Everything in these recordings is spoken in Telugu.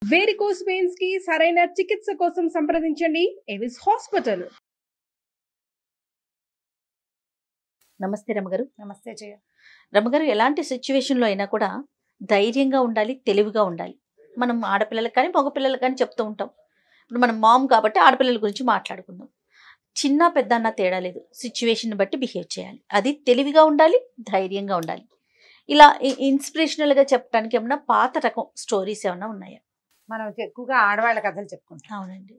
వేరికోస్ వెయిన్స్ కి సరైన చికిత్స కోసం సంప్రదించండి ఎవిస్ హాస్పిటల్. నమస్తే రమగారు. నమస్తే జయ. రమగారు, ఎలాంటి సిచ్యువేషన్లో అయినా కూడా ధైర్యంగా ఉండాలి, తెలివిగా ఉండాలి. మనం ఆడపిల్లలకు కానీ మగపిల్లలకు కానీ చెప్తూ ఉంటాం. ఇప్పుడు మనం మామ్ కాబట్టి ఆడపిల్లల గురించి మాట్లాడుకుందాం. చిన్న పెద్ద అన్న తేడా లేదు, సిచ్యువేషన్ బట్టి బిహేవ్ చేయాలి. అది తెలివిగా ఉండాలి, ధైర్యంగా ఉండాలి. ఇలా ఇన్స్పిరేషనల్గా చెప్పడానికి ఏమన్నా పాత రకం స్టోరీస్ ఏమన్నా ఉన్నాయా? మనం ఎక్కువగా ఆడవాళ్ళ కథలు చెప్పుకుంటాం. అవునండి.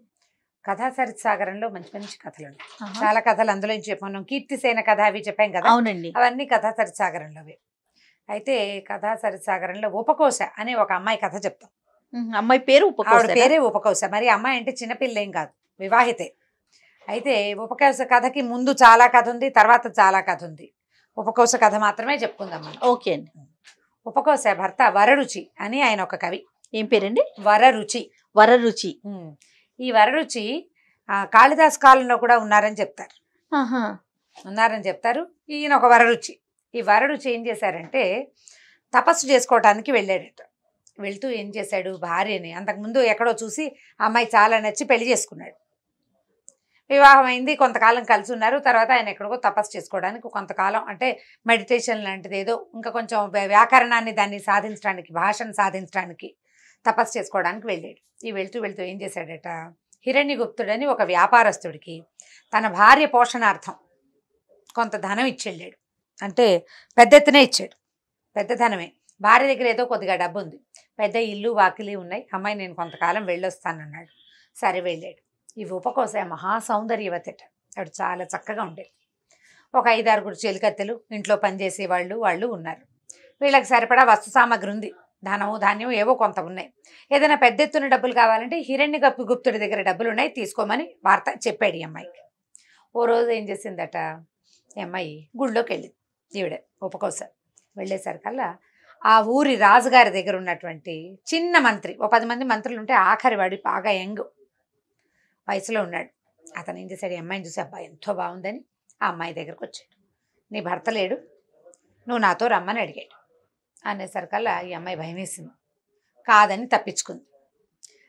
కథా సరిసాగరంలో మంచి మంచి కథలు ఉన్నాయి. చాలా కథలు అందులో నుంచి చెప్పాం. కీర్తిసేన కథ అవి చెప్పాం కదా. అవునండి. అవన్నీ కథా సరిసాగరంలోవి. అయితే కథా సరిసాగరంలో ఉపకోశ అనే ఒక అమ్మాయి కథ చెప్తాం. అమ్మాయి పేరు ఆవిడ పేరే ఉపకోశ. మరి అమ్మాయి అంటే చిన్నపిల్ల ఏం కాదు, వివాహితే. అయితే ఉపకోశ కథకి ముందు చాలా కథ ఉంది, తర్వాత చాలా కథ ఉంది. ఉపకోశ కథ మాత్రమే చెప్పుకుందాం మనం. ఓకే అండి. ఉపకోశ భర్త వరరుచి అని ఆయన ఒక కవి. ఏం పేరండి? వరరుచి. వరరుచి. ఈ వరరుచి కాళిదాస్ కాలంలో కూడా ఉన్నారని చెప్తారు. ఈయన ఒక వరరుచి. ఈ వరరుచి ఏం చేశారంటే తపస్సు చేసుకోవటానికి వెళ్ళాడట. వెళ్తూ ఏం చేశాడు, భార్యని అంతకుముందు ఎక్కడో చూసి అమ్మాయి చాలా నచ్చి పెళ్లి చేసుకున్నాడు. వివాహం అయింది, కొంతకాలం కలిసి ఉన్నారు. తర్వాత ఆయన ఎక్కడికో తపస్సు చేసుకోవడానికి కొంతకాలం, అంటే మెడిటేషన్ లాంటిది ఏదో, ఇంకా కొంచెం వ్యాకరణాన్ని దాన్ని సాధించడానికి, భాషను సాధించడానికి తపస్సు చేసుకోవడానికి వెళ్ళాడు. ఈ వెళ్తూ వెళ్తూ ఏం చేశాడట, హిరణ్యగుప్తుడని ఒక వ్యాపారస్తుడికి తన భార్య పోషణార్థం కొంత ధనం ఇచ్చెళ్ళాడు. అంటే పెద్ద ఎత్తునే ఇచ్చాడు, పెద్ద ధనమే. భార్య దగ్గర ఏదో కొద్దిగా డబ్బు ఉంది, పెద్ద ఇల్లు వాకిలి ఉన్నాయి. అమ్మాయి నేను కొంతకాలం వెళ్ళొస్తానన్నాడు. సరే వెళ్ళాడు. ఈ ఉపకోశ మహాసౌందర్యవతట. ఆవిడ చాలా చక్కగా ఉండేది. ఒక 5-6 చెలికత్తెలు, ఇంట్లో పనిచేసే వాళ్ళు ఉన్నారు. వీళ్ళకి సరిపడా వస్తు సామాగ్రి ఉంది, ధనము ధాన్యం ఏవో కొంత ఉన్నాయి. ఏదైనా పెద్ద ఎత్తున డబ్బులు కావాలంటే హిరణ్యగుప్తుడి దగ్గర డబ్బులు ఉన్నాయి, తీసుకోమని వార్త చెప్పాడు ఈ అమ్మాయికి. ఓ రోజు ఏం చేసిందట, ఈ అమ్మాయి గుళ్ళోకి వెళ్ళింది. ఈవిడ ఉపకోశ వెళ్ళేసరికల్లా ఆ ఊరి రాజుగారి దగ్గర ఉన్నటువంటి చిన్న మంత్రి, ఓ 10 మంది మంత్రులు ఉంటే ఆఖరి వాడి బాగా యంగ్ వయసులో ఉన్నాడు. అతను ఏం చేశాడు, ఈ అమ్మాయిని చూసి అబ్బాయి ఎంతో బాగుందని ఆ అమ్మాయి దగ్గరకు వచ్చాడు. నీ భర్త లేడు, నువ్వు నాతో రమ్మని అడిగాడు. అనేసరికల్లా ఈ అమ్మాయి భయం వేసింది, కాదని తప్పించుకుంది.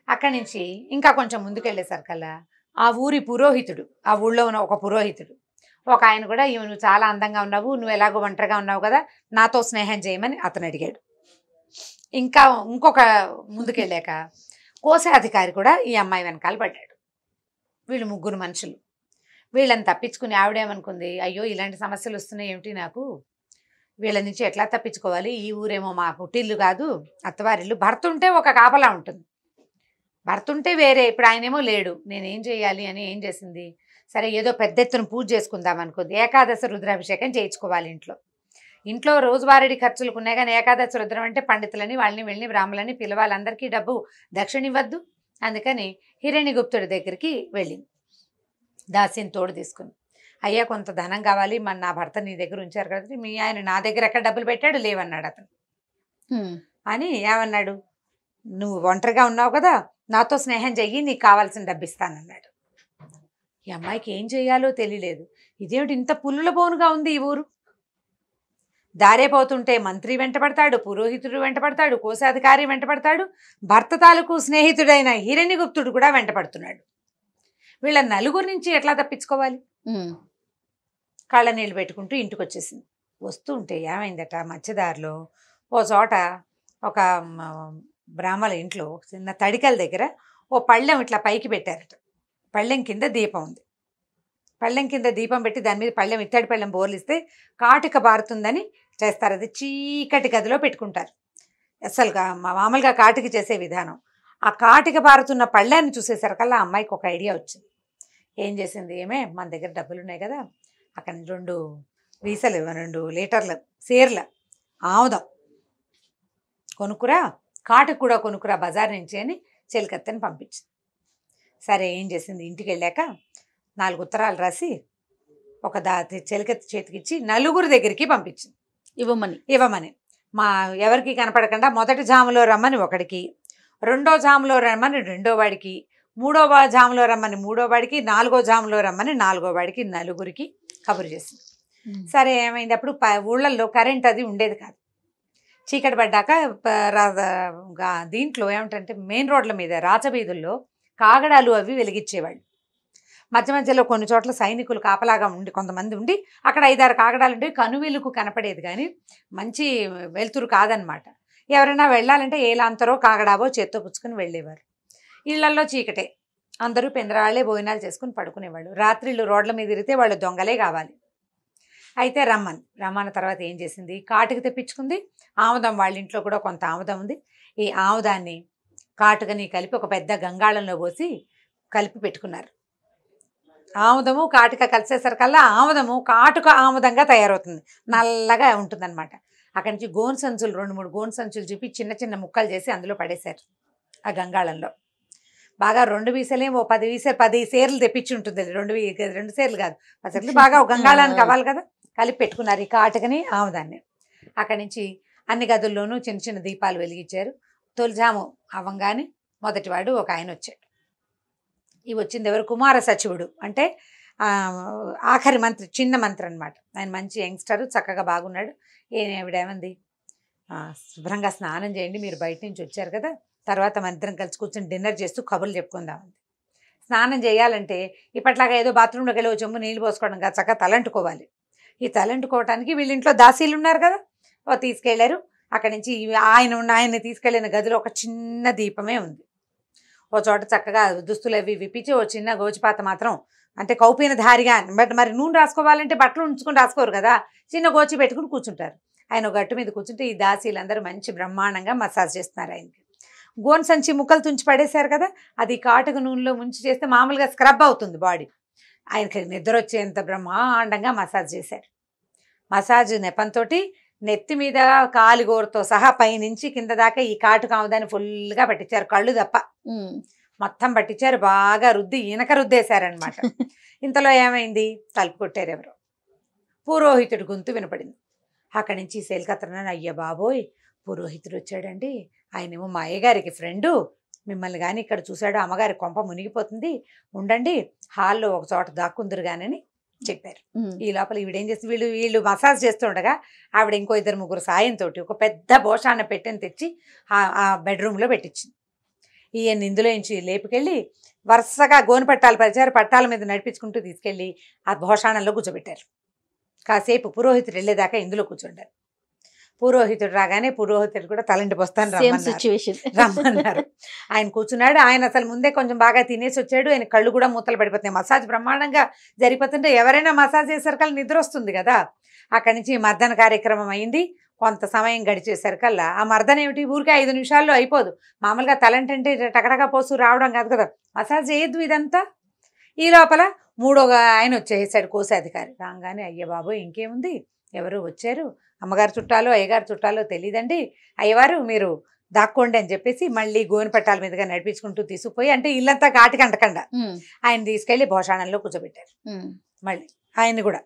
అక్కడి నుంచి ఇంకా కొంచెం ముందుకెళ్ళేసరికల్లా ఆ ఊరి పురోహితుడు, ఆ ఊళ్ళో ఉన్న ఒక పురోహితుడు, ఒక ఆయన కూడా నువ్వు చాలా అందంగా ఉన్నావు, నువ్వు ఎలాగో ఒంటరిగా ఉన్నావు కదా, నాతో స్నేహం చేయమని అతను అడిగాడు. ఇంకా ఇంకొక ముందుకెళ్ళాక కోశాధికారి కూడా ఈ అమ్మాయి వెనకాల పడ్డాడు. వీళ్ళు 3 మనుషులు. వీళ్ళని తప్పించుకుని ఆవిడేమనుకుంది, అయ్యో ఇలాంటి సమస్యలు వస్తున్నాయి ఏమిటి నాకు, వీళ్ళ నుంచి ఎట్లా తప్పించుకోవాలి, ఈ ఊరేమో మా పుట్టిల్లు కాదు, అత్తవారిల్లు. భర్త ఉంటే ఒక కాపలా ఉంటుంది, భర్త ఉంటే వేరే, ఇప్పుడు ఆయనేమో లేడు, నేనేం చేయాలి అని ఏం చేసింది, సరే ఏదో పెద్ద ఎత్తున పూజ చేసుకుందాం అనుకుంది. ఏకాదశి రుద్రాభిషేకం చేయించుకోవాలి ఇంట్లో రోజువారీ ఖర్చులకు ఉన్నాయి, కానీ ఏకాదశి రుద్రం అంటే పండితులని వాళ్ళని వెళ్ళి బ్రాహ్మణులని పిలవాలి, అందరికీ డబ్బు దక్షిణ ఇవ్వద్దు. అందుకని హిరణ్యగుప్తుడి దగ్గరికి వెళ్ళింది, దాసిని తోడు తీసుకుని. అయ్యా కొంత ధనం కావాలి, మన నా భర్త నీ దగ్గర ఉంచారు కదా, మీ ఆయన నా దగ్గర ఎక్కడ డబ్బులు పెట్టాడు, లేవన్నాడు అతను. అని ఏమన్నాడు, నువ్వు ఒంటరిగా ఉన్నావు కదా, నాతో స్నేహం చెయ్యి, నీకు కావాల్సిన డబ్బు ఇస్తానన్నాడు. ఈ అమ్మాయికి ఏం చేయాలో తెలియలేదు. ఇదేమిటి ఇంత పుల్లుల బోనుగా ఉంది ఈ ఊరు, దారే పోతుంటే మంత్రి వెంటపడతాడు, పురోహితుడు వెంటపడతాడు, కోశాధికారి వెంటపడతాడు, భర్త తాలూకు స్నేహితుడైన హిరణ్యగుప్తుడు కూడా వెంటపడుతున్నాడు. వీళ్ళ నలుగురు నుంచి ఎట్లా తప్పించుకోవాలి? కళ్ళ నీళ్ళు పెట్టుకుంటూ ఇంటికి వచ్చేసింది. వస్తుంటే ఏమైందట, మధ్యదారిలో ఓ చోట ఒక బ్రాహ్మణ ఇంట్లో చిన్న తడికల దగ్గర ఓ పళ్ళెం ఇట్లా పైకి పెట్టారట. పళ్ళెం కింద దీపం ఉంది. పళ్ళెం కింద దీపం పెట్టి దాని మీద పళ్ళెం, ఇత్తడి పళ్ళెం బోర్లిస్తే కాటిక బారుతుందని చేస్తారు. అది చీకటి గదిలో పెట్టుకుంటారు. అసలుగా మామూలుగా కాటికి చేసే విధానం. ఆ కాటిక బారుతున్న పళ్ళాన్ని చూసేసరికల్లా ఆ అమ్మాయికి ఒక ఐడియా వచ్చింది. ఏం చేసింది, ఏమే మన దగ్గర డబ్బులు ఉన్నాయి కదా, అక్కడ 2 వీసలు 2 లీటర్ల సేర్ల ఆముదం కొనుక్కురా, కాటుకు కూడా కొనుక్కురా బజార్ నుంచి అని చెలికత్తెని పంపించింది. సరే ఏం చేసింది, ఇంటికి వెళ్ళాక 4 ఉత్తరాలు రాసి ఒక చెలికత్తి చేతికిచ్చి నలుగురు దగ్గరికి పంపించింది, ఇవ్వమని. మా ఎవరికి కనపడకుండా మొదటి జాములో రమ్మని ఒకడికి, రెండో జాములో రమ్మని రెండో వాడికి, మూడవ జాములో రమ్మని మూడో వాడికి, 4వ జాములో రమ్మని 4వ వాడికి, నలుగురికి కబురు చేసింది. సరే ఏమైంది, అప్పుడు ఊళ్ళల్లో కరెంట్ అది ఉండేది కాదు. చీకటి పడ్డాక దీంట్లో ఏమిటంటే మెయిన్ రోడ్ల మీద రాచబీధుల్లో కాగడాలు అవి వెలిగించేవాళ్ళు. మధ్య మధ్యలో కొన్ని చోట్ల సైనికులు కాపలాగా ఉండి కొంతమంది ఉండి అక్కడ 5-6 కాగడాలు ఉండి కనువిలుకు కనపడేది, కానీ మంచి వెలుతురు కాదనమాట. ఎవరైనా వెళ్ళాలంటే ఏలాంతరో కాగడావో చేత్తో పుచ్చుకొని వెళ్ళేవారు. ఇళ్లల్లో చీకటే, అందరూ పెందరాళ్లే భోజనాలు చేసుకుని పడుకునేవాళ్ళు. రాత్రిళ్ళు రోడ్ల మీద తిరిగితే వాళ్ళు దొంగలే కావాలి. అయితే రమ్మన్న తర్వాత ఏం చేసింది, కాటుక తెప్పించుకుంది. ఆముదం వాళ్ళ ఇంట్లో కూడా కొంత ఆముదం ఉంది. ఈ ఆముదాన్ని కాటుకని కలిపి ఒక పెద్ద గంగాళంలో పోసి కలిపి పెట్టుకున్నారు. ఆముదము కాటుక కలిసేసరికల్లా ఆముదము కాటుక ఆముదంగా తయారవుతుంది, నల్లగా ఉంటుందన్నమాట. అక్కడి నుంచి గోను సంచులు 2-3 గోను సంచులు చూపి చిన్న చిన్న ముక్కలు చేసి అందులో పడేశారు ఆ గంగాళంలో. బాగా 2 వీసలేమో 10 సేర్లు తెప్పించి ఉంటుంది. 2 సేర్లు కాదు, అసలు బాగా ఒక గంగాళానికి అవ్వాలి కదా, కలిపి పెట్టుకున్నారు ఈ కాటుకని ఆముదాన్ని. అక్కడి నుంచి అన్ని గదుల్లోనూ చిన్న చిన్న దీపాలు వెలిగించారు. తొలిజాము అవ్వంగానే మొదటివాడు ఒక ఆయన వచ్చాడు. ఇవి వచ్చింది ఎవరు, కుమార సచివుడు అంటే ఆఖరి మంత్రి, చిన్న మంత్రి అనమాట. ఆయన మంచి యంగ్స్టరు, చక్కగా బాగున్నాడు. ఆవిడేమంది, శుభ్రంగా స్నానం చేయండి, మీరు బయట నుంచి వచ్చారు కదా, తర్వాత మన ఇద్దరం కలిసి కూర్చొని డిన్నర్ చేస్తూ కబుర్లు చెప్పుకుందామంది. స్నానం చేయాలంటే ఇప్పట్లాగా ఏదో బాత్రూంలోకి వెళ్ళి చెంబు నీళ్ళు పోసుకోవడం కాదు, చక్కగా తలంటుకోవాలి. ఈ తలంటుకోవటానికి వీళ్ళింట్లో దాసీలు ఉన్నారు కదా, తీసుకెళ్లారు. అక్కడి నుంచి ఆయన్ని తీసుకెళ్లిన గదిలో ఒక చిన్న దీపమే ఉంది. ఓ చోట చక్కగా దుస్తులు అవి విప్పించి ఓ చిన్న గోచిపాత మాత్రం, అంటే కౌపీన ధారిగా, బట్ మరి నూనె రాసుకోవాలంటే బట్టలు ఉంచుకుని రాసుకోరు కదా, చిన్న గోచి పెట్టుకుని కూర్చుంటారు. ఆయన గట్టు మీద కూర్చుంటే ఈ దాసీలందరూ మంచి బ్రహ్మాండంగా మసాజ్ చేస్తున్నారు ఆయనకి. గోన్ సంచి ముక్కలు తుంచి పడేశారు కదా, అది కాటుక నూనెలో ముంచి చేస్తే మామూలుగా స్క్రబ్ అవుతుంది బాడీ. ఆయనకి నిద్ర వచ్చేంత బ్రహ్మాండంగా మసాజ్ చేశారు. మసాజ్ నెపంతో నెత్తి మీద కాలిగోరతో సహా పైనుంచి కింద దాకా ఈ కాటుక ఆముదాన్ని ఫుల్గా పట్టించారు, కళ్ళు తప్ప మొత్తం పట్టించారు. బాగా రుద్ది ఈనక రుద్దేశారనమాట. ఇంతలో ఏమైంది, తలుపు కొట్టారు ఎవరో. పురోహితుడి గొంతు వినపడింది. అక్కడి నుంచి సేల్కత్రనాన్ని, అయ్య బాబోయ్ పురోహితుడు వచ్చాడండి, ఆయనేమో మా అయ్యగారికి ఫ్రెండు, మిమ్మల్ని కానీ ఇక్కడ చూశాడు, అమ్మగారి కొంప మునిగిపోతుంది, ఉండండి హాల్లో ఒక చోట దాక్కుందరు కానని చెప్పారు. ఈ లోపల ఈవిడేం చేసి వీళ్ళు మసాజ్ చేస్తుండగా ఆవిడ ఇంకో 2-3 సాయంతో ఒక పెద్ద భోషాన్ని పెట్టని తెచ్చి ఆ బెడ్రూమ్లో పెట్టించింది. ఈయన ఇందులో నుంచి లేపుకెళ్ళి వరుసగా గోను పట్టాలు పరిచారు, పట్టాల మీద నడిపించుకుంటూ తీసుకెళ్ళి ఆ భోషాణంలో కూర్చోబెట్టారు. కాసేపు పురోహితుడు వెళ్ళేదాకా ఇందులో కూర్చుంటారు. పురోహితుడు రాగానే పురోహితుడు కూడా తలంటి పోస్తాను రమ్మన్నారు. ఆయన కూర్చున్నాడు. ఆయన అసలు ముందే కొంచెం బాగా తినేసి వచ్చాడు. ఆయన కళ్ళు కూడా మూతలు పడిపోతున్నాయి. మసాజ్ బ్రహ్మాండంగా జరిగిపోతుంటే ఎవరైనా మసాజ్ చేసరికల్లా నిద్ర వస్తుంది కదా. అక్కడి నుంచి మర్దన కార్యక్రమం అయింది. కొంత సమయం గడిచేసరికల్లా ఆ మర్దన ఏమిటి, ఊరికే 5 నిమిషాల్లో అయిపోదు. మామూలుగా తలంటి అంటే టకటగా పోసు రావడం కాదు కదా, మసాజ్ చేయొద్దు ఇదంతా. ఈ లోపల 3వ ఆయన వచ్చేసాడు, కోశాధికారి. రాగానే అయ్య బాబోయ్ ఇంకేముంది, ఎవరు వచ్చారు, అమ్మగారు చుట్టాలో అయ్యగారు చుట్టాలో తెలియదండి, అయ్యవారు మీరు దాక్కోండి అని చెప్పేసి మళ్ళీ గోను పట్టాల మీదుగా నడిపించుకుంటూ తీసుకుపోయి, అంటే ఇల్లంతా కాటికి అంటకుండా ఆయన తీసుకెళ్ళి భోషాణంలో కూర్చోబెట్టారు. మళ్ళీ ఆయన్ని కూడా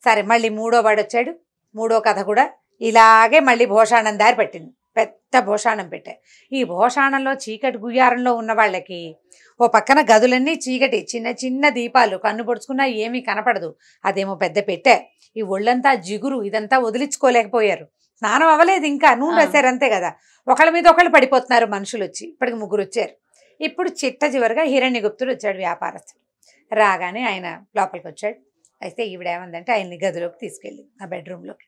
సరే, మళ్ళీ 3వ వాడు వచ్చాడు. 3వ కథ కూడా ఇలాగే మళ్ళీ భోషాణం దారి పట్టింది. పెద్ద భోషాణం పెట్టారు. ఈ భోషాణంలో చీకటి గుయ్యారంలో ఉన్న వాళ్ళకి ఓ పక్కన గదులన్నీ చీకటి, చిన్న చిన్న దీపాలు, కన్ను పొడుచుకున్నా ఏమీ కనపడదు. అదేమో పెద్ద పెట్టే. ఈ ఒళ్ళంతా జిగురు, ఇదంతా వదిలించుకోలేకపోయారు. స్నానం అవ్వలేదు ఇంకా, నూనె రాశారు అంతే కదా. ఒకళ్ళ మీద ఒకళ్ళు పడిపోతున్నారు మనుషులు వచ్చి. ఇప్పటికి 3 వచ్చారు. ఇప్పుడు చివరిగా హిరణ్యగుప్తుడు వచ్చాడు, వ్యాపారస్తుడు. రాగానే ఆయన లోపలికి వచ్చాడు. అయితే ఈవిడేమందంటే ఆయన్ని గదిలోకి తీసుకెళ్ళి ఆ బెడ్రూమ్లోకి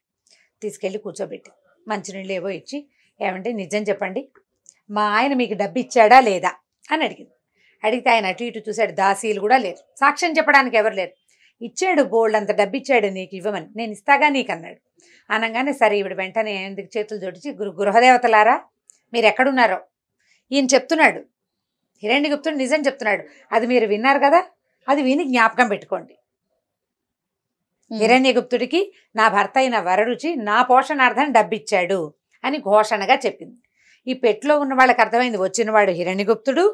తీసుకెళ్ళి కూర్చోబెట్టి మంచినీళ్ళు ఏవో ఇచ్చి, ఏమంటే నిజం చెప్పండి, మా ఆయన మీకు డబ్బు ఇచ్చాడా లేదా అని అడిగింది. అడిగితే ఆయన అటు ఇటు చూశాడు. దాసీలు కూడా లేరు, సాక్ష్యం చెప్పడానికి ఎవరు లేరు. ఇచ్చాడు, బోల్డ్ అంత డబ్బు ఇచ్చాడు నీకు ఇవ్వమని, నేను ఇస్తాగా నీకు అన్నాడు. అనగానే సరే ఈవిడ వెంటనే ఎందుకు చేతులు జోడించి, గృహదేవతలారా మీరు ఎక్కడున్నారో ఈయన చెప్తున్నాడు. హిరణ్యగుప్తుడు నిజం చెప్తున్నాడు, అది మీరు విన్నారు కదా, అది విని జ్ఞాపకం పెట్టుకోండి. హిరణ్యగుప్తుడికి నా భర్త అయిన వరరుచి నా పోషణార్థం డబ్బిచ్చాడు అని ఘోషణగా చెప్పింది. ఈ పెట్టులో ఉన్న వాళ్ళకి అర్థమైంది, వచ్చినవాడు హిరణ్యగుప్తుడు,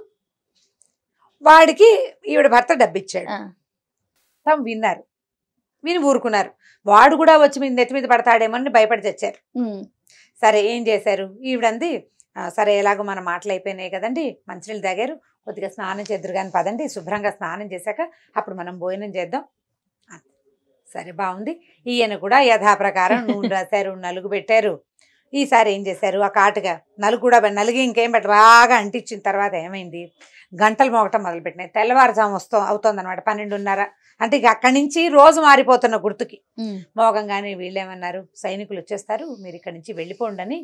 వాడికి ఈవిడ భర్త డబ్బిచ్చాడు. తాము విన్నారు, విని ఊరుకున్నారు. వాడు కూడా వచ్చి మీద నెత్తి మీద పడతాడేమో అని భయపడి తెచ్చారు. సరే ఏం చేశారు, ఈవిడంది సరే ఎలాగో మన మాటలు అయిపోయినాయి కదండి, మంచినీళ్ళు తాగారు, కొద్దిగా స్నానం చేద్దరు కానీ పదండి, శుభ్రంగా స్నానం చేశాక అప్పుడు మనం భోజనం చేద్దాం. సరే బాగుంది. ఈయన కూడా యథాప్రకారం నూనె రాశారు, నలుగు పెట్టారు. ఈసారి ఏం చేశారు, ఆ కాటుగా నలుగి ఇంకేం పెట్టి బాగా అంటించిన తర్వాత ఏమైంది, గంటలు మోగటం మొదలుపెట్టినాయి. తెల్లవారుజాము అవుతోందనమాట 12:30. అంటే ఇక అక్కడి నుంచి రోజు మారిపోతున్న గుర్తుకి మోగంగానే వీళ్ళేమన్నారు, సైనికులు వచ్చేస్తారు, మీరు ఇక్కడి నుంచి వెళ్ళిపోండి అని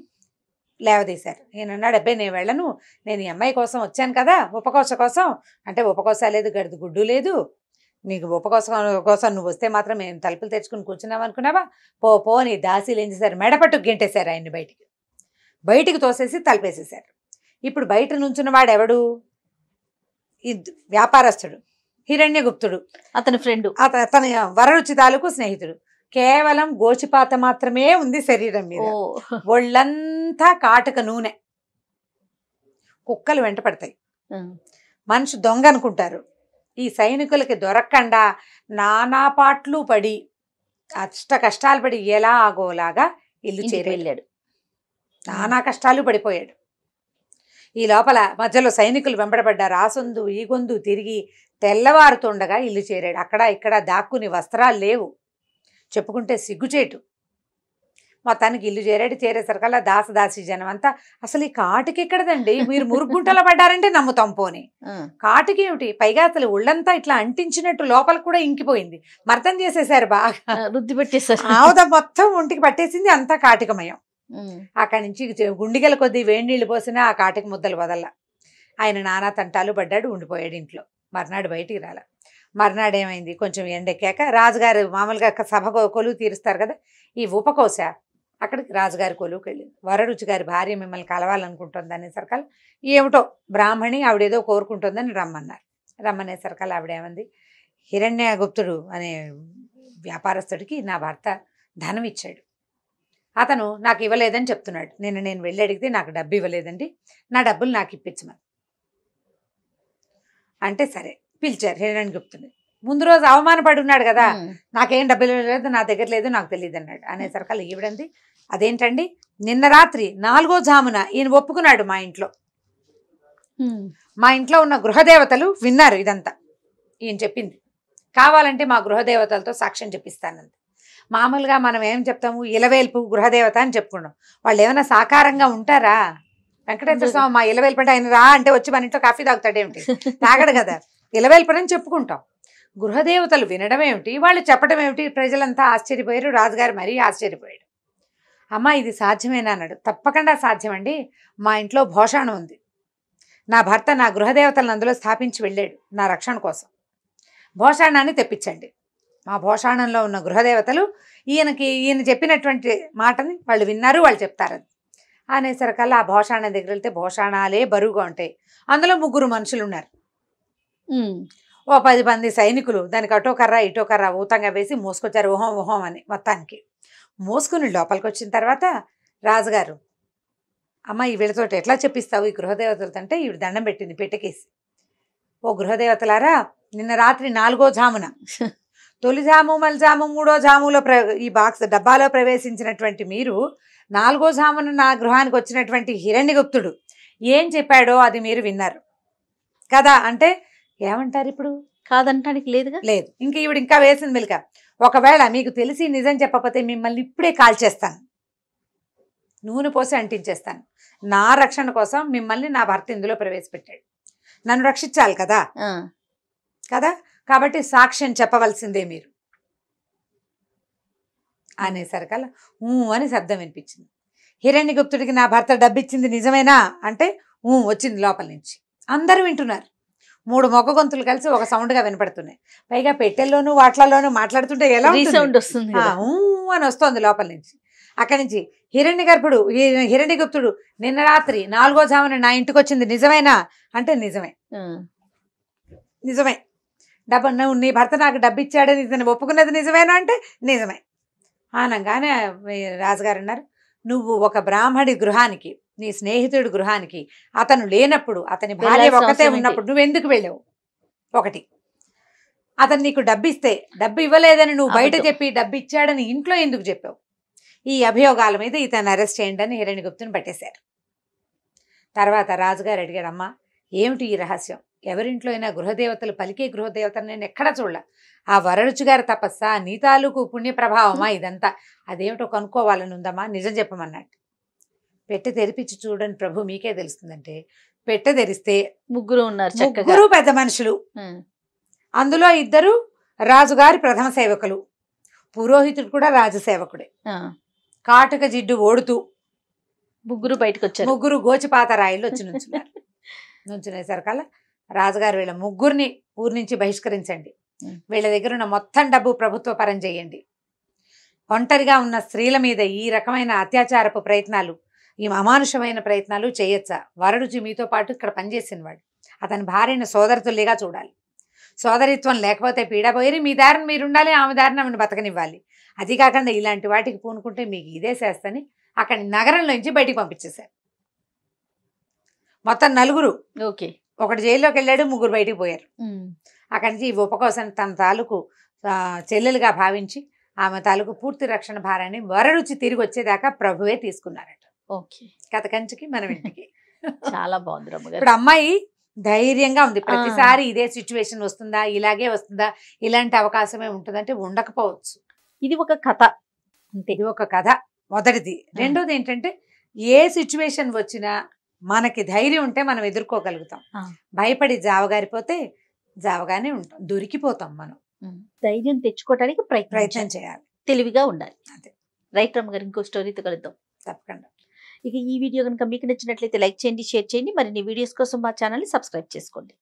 లేవదీశారు. ఈయనన్నాడు, అబ్బాయి నేను వెళ్ళను, నేను ఈ అమ్మాయి కోసం వచ్చాను కదా, ఉపకోస కోసం. అంటే ఉపకోస లేదు, గడిది గుడ్డు లేదు, నీకు ఉపకోసం నువ్వు వస్తే మాత్రం మేము తలుపులు తెచ్చుకుని కూర్చున్నాం అనుకున్నావా, పో నీ దాసీలు ఏం చేశారు, మెడపట్టుకు గెంటేశారు ఆయన్ని, బయటికి తోసేసి తలుపేసేశారు. ఇప్పుడు బయట నుంచున్న వాడు ఎవడు, ఈ వ్యాపారస్తుడు హిరణ్యగుప్తుడు, అతని ఫ్రెండ్, అతని వరరుచి తాలూకు స్నేహితుడు. కేవలం గోచిపాత మాత్రమే ఉంది శరీరం మీద, ఒళ్ళంతా కాటుక నూనె. కుక్కలు వెంట పడతాయి, మనిషి దొంగ అనుకుంటారు. ఈ సైనికులకి దొరకకుండా నానా పాట్లు పడి అష్ట కష్టాలు పడి ఎలా ఆగోలాగా ఇల్లు చేరెళ్ళాడు. నానా కష్టాలు పడిపోయాడు. ఈ లోపల మధ్యలో సైనికులు వెంబడబడ్డారు. ఆ సొందు ఈ గొంతు తిరిగి తెల్లవారుతుండగా ఇల్లు చేరాడు. అక్కడ ఇక్కడ దాక్కుని వస్త్రాలు లేవు, చెప్పుకుంటే సిగ్గుచేటు. మొత్తానికి ఇల్లు చేరేసరికల్లా దాసదాసి జనం అంతా, అసలు ఈ కాటికి ఎక్కడదండి, మీరు మురుగుంటలో పడ్డారంటే నమ్ముతాం పోని, కాటికి ఏమిటి, పైగా అసలు ఒళ్ళంతా ఇట్లా అంటించినట్టు లోపల కూడా ఇంకిపోయింది, మర్తం చేసేసారు, బాగా రుద్ది పెట్టేసారు, ఆవుద మొత్తం ఒంటికి పట్టేసింది, అంతా కాటికమయం. అక్కడి నుంచి గుండిగల కొద్దీ వేడి నీళ్ళు పోసినా ఆ కాటికి ముద్దలు వదల. ఆయన నానా తంటాలు పడ్డాడు, ఉండిపోయాడు ఇంట్లో. మర్నాడు బయటికి రాల. మర్నాడు ఏమైంది, కొంచెం ఎండెక్కాక రాజుగారు మామూలుగా సభ కొలువు తీరుస్తారు కదా, ఈ ఉపకోశ అక్కడికి రాజుగారి కొలువుకి వెళ్ళింది. వరరుచి గారి భార్య మిమ్మల్ని కలవాలనుకుంటుంది అనేసరికల్, ఏమిటో బ్రాహ్మణి ఆవిడేదో కోరుకుంటుందని రమ్మనేసరికల్ ఆవిడేమంది, హిరణ్యగుప్తుడు అనే వ్యాపారస్తుడికి నా భర్త ధనం ఇచ్చాడు, అతను నాకు ఇవ్వలేదని చెప్తున్నాడు, నేను వెళ్ళి అడిగితే నాకు డబ్బు ఇవ్వలేదండి, నా డబ్బులు నాకు ఇప్పించమని అంటే సరే పిలిచారు హిరణ్యగుప్తుని. ముందు రోజు అవమానపడి ఉన్నాడు కదా, నాకేం డబ్బులు లేదు, నా దగ్గర లేదు, నాకు తెలియదు అన్నాడు. అనేసరికల్ ఈవిడంది, అదేంటండి, నిన్న రాత్రి 4వ జామున ఈయన ఒప్పుకున్నాడు, మా ఇంట్లో ఉన్న గృహదేవతలు విన్నారు ఇదంతా, ఈయన చెప్పింది, కావాలంటే మా గృహదేవతలతో సాక్ష్యం చెప్పిస్తానంది. మామూలుగా మనం ఏం చెప్తాము, ఇలవేల్పు గృహదేవత అని చెప్పుకున్నాం, వాళ్ళు ఏమైనా సాకారంగా ఉంటారా, వెంకటేశ్వర స్వామి మా ఇలవేల్పు అంటే ఆయన రా అంటే వచ్చి మన ఇంట్లో కాఫీ తాగుతాడేమిటి, తాగడు కదా, ఇలవేల్పని చెప్పుకుంటాం. గృహదేవతలు వినడం ఏమిటి, వాళ్ళు చెప్పడం ఏమిటి, ప్రజలంతా ఆశ్చర్యపోయారు, రాజుగారు మరీ ఆశ్చర్యపోయాడు. అమ్మ ఇది సాధ్యమేనా అన్నాడు. తప్పకుండా సాధ్యమండి, మా ఇంట్లో భోషాణం ఉంది, నా భర్త నా గృహదేవతలను అందులో స్థాపించి వెళ్ళాడు నా రక్షణ కోసం, భోషాణాన్ని తెప్పించండి. మా భోషాణంలో ఉన్న గృహదేవతలు ఈయన చెప్పినటువంటి మాటని వాళ్ళు విన్నారు, వాళ్ళు చెప్తారు అనేసరికల్లా ఆ భోషాణం దగ్గర వెళ్తే భోషాణాలే బరువుగా ఉంటాయి, అందులో 3 మనుషులు ఉన్నారు, ఓ 10 మంది సైనికులు దానికి అటో కర్ర ఇటో కర్ర ఊతంగా వేసి మోసుకొచ్చారు, ఊహం అని. మొత్తానికి మోసుకుని లోపలికి వచ్చిన తర్వాత రాజుగారు, అమ్మ ఈ వీళ్ళతోటి ఎట్లా చెప్పిస్తావు ఈ గృహదేవతలతో అంటే, ఈవిడ దండం పెట్టింది పెట్టకేసి, ఓ గృహదేవతలారా, నిన్న రాత్రి 4వ జామున తొలి జాము మలిజాము 3వ జాములో ఈ బాక్స్ డబ్బాలో ప్రవేశించినటువంటి మీరు 4వ జామున నా గృహానికి వచ్చినటువంటి హిరణ్యగుప్తుడు ఏం చెప్పాడో అది మీరు విన్నారు కదా అంటే ఏమంటారు ఇప్పుడు, కాదంటానికి లేదుగా, లేదు. ఇంక ఈవిడ ఇంకా వేసింది మెలిక, ఒకవేళ మీకు తెలిసి నిజం చెప్పకపోతే మిమ్మల్ని ఇప్పుడే కాల్చేస్తాను, నూనె పోసి అంటించేస్తాను, నా రక్షణ కోసం మిమ్మల్ని నా భర్త ఇందులో ప్రవేశపెట్టాడు, నన్ను రక్షించాలి కదా కదా, కాబట్టి సాక్ష్యం చెప్పవలసిందే మీరు అనేసరికల్లా అని శబ్దం వినిపించింది. హిరణ్యగుప్తుడికి నా భర్త డబ్బిచ్చింది నిజమేనా అంటే వచ్చింది లోపల నుంచి. అందరూ వింటున్నారు, 3 మొగ్గ గొంతులు కలిసి ఒక సౌండ్గా వినపడుతున్నాయి. పైగా పెట్టెల్లోనూ వాట్లలోనూ మాట్లాడుతుంటే ఎలా వస్తుంది, అని వస్తుంది లోపల నుంచి. అక్కడి నుంచి హిరణ్యగుప్తుడు నిన్న రాత్రి 4వ జామున నా ఇంటికి వచ్చింది నిజమేనా అంటే నిజమే, నువ్వు నీ భర్త నాకు డబ్బు ఇచ్చాడని ఇతను ఒప్పుకున్నది నిజమేనా అంటే నిజమే అనగానే రాజుగారు అన్నారు, నువ్వు ఒక బ్రాహ్మడి గృహానికి, నీ స్నేహితుడి గృహానికి అతను లేనప్పుడు, అతని భార్య ఒకతే ఉన్నప్పుడు నువ్వెందుకు వెళ్ళావు, ఒకటి అతను నీకు డబ్బు ఇస్తే డబ్బు ఇవ్వలేదని నువ్వు బయట చెప్పి డబ్బు ఇచ్చాడని ఇంట్లో ఎందుకు చెప్పావు, ఈ అభియోగాల మీద ఇతను అరెస్ట్ చేయండి అని హిరణ్యగుప్తుని పట్టేశారు. తర్వాత రాజుగారు అడిగాడమ్మా ఏమిటి ఈ రహస్యం, ఎవరింట్లో అయినా గృహదేవతలు పలికే గృహదేవతలు నేను ఎక్కడా చూడలే, ఆ వరరుచి గారి తపస్సా నీ తాలూకు పుణ్య ప్రభావమా ఇదంతా, అదేమిటో కనుక్కోవాలని ఉందమ్మా, నిజం చెప్పమన్నట్టు. పెట్టె తెరిపించి చూడండి ప్రభు మీకే తెలుస్తుందంటే, పెట్టె తెరిస్తే ముగ్గురు ఉన్నారు చక్కగా. ముగ్గురు పెద్ద మనుషులు, ఉమ్, అందులో 2 రాజుగారి ప్రథమ సేవకులు, పురోహితుడు కూడా రాజసేవకుడే. ఆ, కాటుక జిడ్డు ఓడుతూ ముగ్గురు బయటకు వచ్చారు. ముగ్గురు గోచిపాత రాయిలు వచ్చి నుంచున్నారు. నుంచునేసరికల్లా రాజుగారు వీళ్ళ ముగ్గురిని ఊరి నుంచి బహిష్కరించండి, వీళ్ళ దగ్గర ఉన్న మొత్తం డబ్బు ప్రభుత్వ పరం చేయండి, ఒంటరిగా ఉన్న స్త్రీల మీద ఈ రకమైన అత్యాచారపు ప్రయత్నాలు, ఈ అమానుషమైన ప్రయత్నాలు చేయొచ్చా? వరడుచి మీతో పాటు ఇక్కడ పనిచేసిన వాడు, అతని భార్యను సోదరతుల్లిగా చూడాలి, సోదరిత్వం లేకపోతే పీడపోయి మీ దారిని మీరు ఉండాలి, ఆమె దారిని ఆమెను బతకనివ్వాలి. అది కాకుండా ఇలాంటి వాటికి పూనుకుంటే మీకు ఇదే చేస్తని అక్కడి నగరంలో నుంచి బయటికి పంపించేశారు. మొత్తం 4, ఓకే. ఒకటి జైల్లోకి వెళ్ళాడు, 3 బయటికి పోయారు. ఉమ్, అక్కడి నుంచి ఈ ఉపకోసం తన తాలూకు చెల్లెలుగా భావించి ఆమె తాలూకు పూర్తి రక్షణ భారాన్ని వరరుచి తిరిగి వచ్చేదాకా ప్రభువే తీసుకున్నారట. ఓకే. కథ కంచికి మనం ఇంటికి. చాలా బాగుంది రమ్మగారు. ఇప్పుడు అమ్మాయి ధైర్యంగా ఉంది. ప్రతిసారి ఇదే సిచ్యువేషన్ వస్తుందా, ఇలాగే వస్తుందా, ఇలాంటి అవకాశమే ఉంటుందంటే ఉండకపోవచ్చు. ఇది ఒక కథ అంతే. ఇది ఒక కథ మొదటిది. రెండోది ఏంటంటే ఏ సిచ్యువేషన్ వచ్చినా మనకి ధైర్యం ఉంటే మనం ఎదుర్కోగలుగుతాం. భయపడి జావగారిపోతే జావగానే ఉంటాం, దొరికిపోతాం. మనం ధైర్యం తెచ్చుకోవడానికి ప్రయత్నం చేయాలి, తెలివిగా ఉండాలి. అదే. రైట్ రమ్మగారు, ఇంకో స్టోరీతో కలుద్దాం తప్పకుండా. ఇక ఈ వీడియో కనుక మీకు నచ్చినట్లయితే లైక్ చేయండి, షేర్ చేయండి. మరిన్ని వీడియోస్ కోసం మా ఛానల్ని సబ్స్క్రైబ్ చేసుకోండి.